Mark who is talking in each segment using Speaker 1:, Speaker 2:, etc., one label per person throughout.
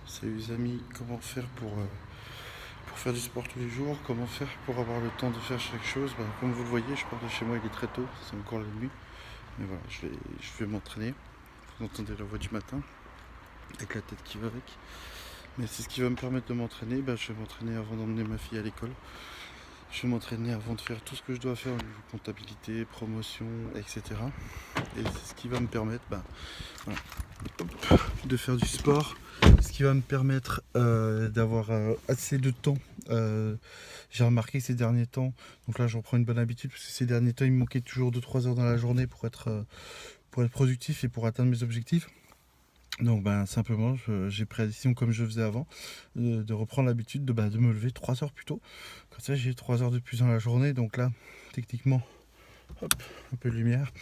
Speaker 1: Salut les amis, comment faire pour faire du sport tous les jours? Comment faire pour avoir le temps de faire chaque chose? Comme vous le voyez, je pars de chez moi, il est très tôt, c'est encore la nuit. Mais voilà, je vais m'entraîner. Vous entendez la voix du matin, avec la tête qui va avec. Mais c'est ce qui va me permettre de m'entraîner. Je vais m'entraîner avant d'emmener ma fille à l'école. Je vais m'entraîner avant de faire tout ce que je dois faire au niveau comptabilité, promotion, etc. Et c'est ce qui va me permettre voilà, de faire du sport, ce qui va me permettre d'avoir assez de temps. J'ai remarqué ces derniers temps, donc là je reprends une bonne habitude, parce que ces derniers temps il me manquait toujours 2-3 heures dans la journée pour être productif et pour atteindre mes objectifs. Donc simplement j'ai pris la décision, comme je faisais avant, de reprendre l'habitude de me lever 3 heures plus tôt. Comme ça j'ai 3 heures de plus dans la journée, donc là techniquement, hop, un peu de lumière.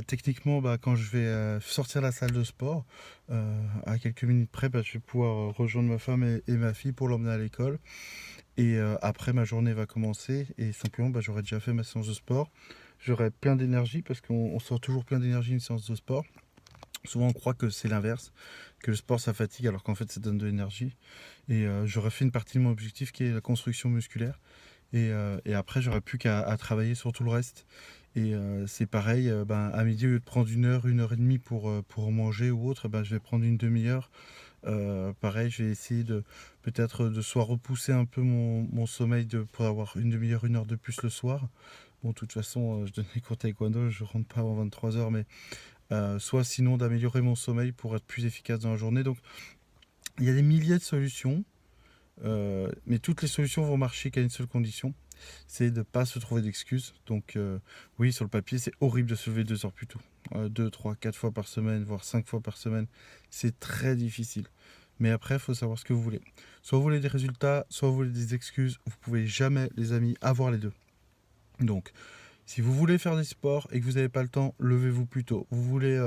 Speaker 1: Techniquement, quand je vais sortir de la salle de sport, à quelques minutes près, je vais pouvoir rejoindre ma femme et ma fille pour l'emmener à l'école. Et après, ma journée va commencer et simplement, j'aurai déjà fait ma séance de sport. J'aurai plein d'énergie parce qu'on sort toujours plein d'énergie une séance de sport. Souvent, on croit que c'est l'inverse, que le sport ça fatigue, alors qu'en fait, ça donne de l'énergie. Et j'aurai fait une partie de mon objectif qui est la construction musculaire. Et après, j'aurais plus qu'à travailler sur tout le reste. Et c'est pareil, à midi, au lieu de prendre une heure et demie pour manger ou autre, je vais prendre une demi-heure. Pareil, je vais essayer de peut-être de soit repousser un peu mon sommeil pour avoir une demi-heure, une heure de plus le soir. Bon, de toute façon, je donne les cours taekwondo, je rentre pas avant 23 heures, mais soit sinon d'améliorer mon sommeil pour être plus efficace dans la journée. Donc, il y a des milliers de solutions. Mais toutes les solutions vont marcher qu'à une seule condition, c'est de ne pas se trouver d'excuses. Donc oui, sur le papier, c'est horrible de se lever 2 heures plus tôt. 2, 3, 4 fois par semaine, voire 5 fois par semaine, c'est très difficile. Mais après, il faut savoir ce que vous voulez. Soit vous voulez des résultats, soit vous voulez des excuses. Vous pouvez jamais, les amis, avoir les deux. Donc, si vous voulez faire des sports et que vous n'avez pas le temps, levez-vous plus tôt. Vous voulez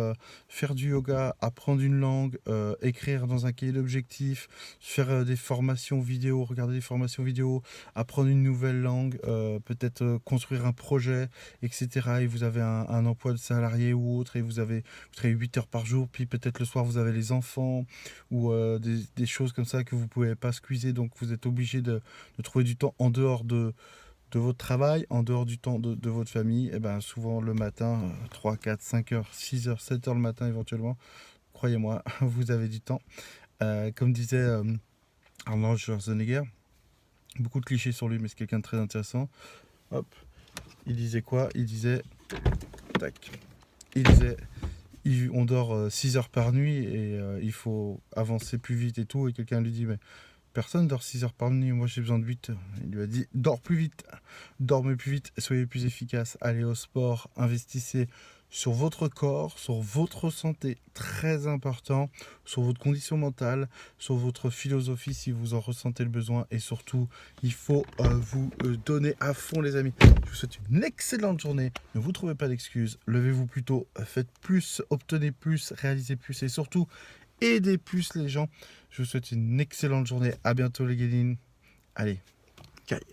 Speaker 1: faire du yoga, apprendre une langue, écrire dans un cahier d'objectifs, faire des formations vidéo, regarder des formations vidéo, apprendre une nouvelle langue, peut-être construire un projet, etc. Et vous avez un emploi de salarié ou autre, et vous travaillez 8 heures par jour, puis peut-être le soir vous avez les enfants, ou des choses comme ça que vous ne pouvez pas squeezer, donc vous êtes obligé de trouver du temps en dehors de votre travail, en dehors du temps de votre famille. Et souvent le matin, 3, 4, 5 heures, 6 heures, 7 heures le matin éventuellement, croyez-moi, vous avez du temps. Comme disait Arnold Schwarzenegger, beaucoup de clichés sur lui, mais c'est quelqu'un de très intéressant. Hop, il disait quoi? Il disait, tac, il disait, on dort 6 heures par nuit et il faut avancer plus vite et tout. Et quelqu'un lui dit, mais personne dort 6 heures par nuit, moi j'ai besoin de 8 heures. Il lui a dit, dors plus vite, dormez plus vite, soyez plus efficace, allez au sport, investissez sur votre corps, sur votre santé, très important, sur votre condition mentale, sur votre philosophie si vous en ressentez le besoin, et surtout, il faut vous donner à fond les amis. Je vous souhaite une excellente journée, ne vous trouvez pas d'excuses, levez-vous plus tôt, faites plus, obtenez plus, réalisez plus, et surtout, aidez plus les gens. Je vous souhaite une excellente journée. À bientôt les guédines. Allez, caille.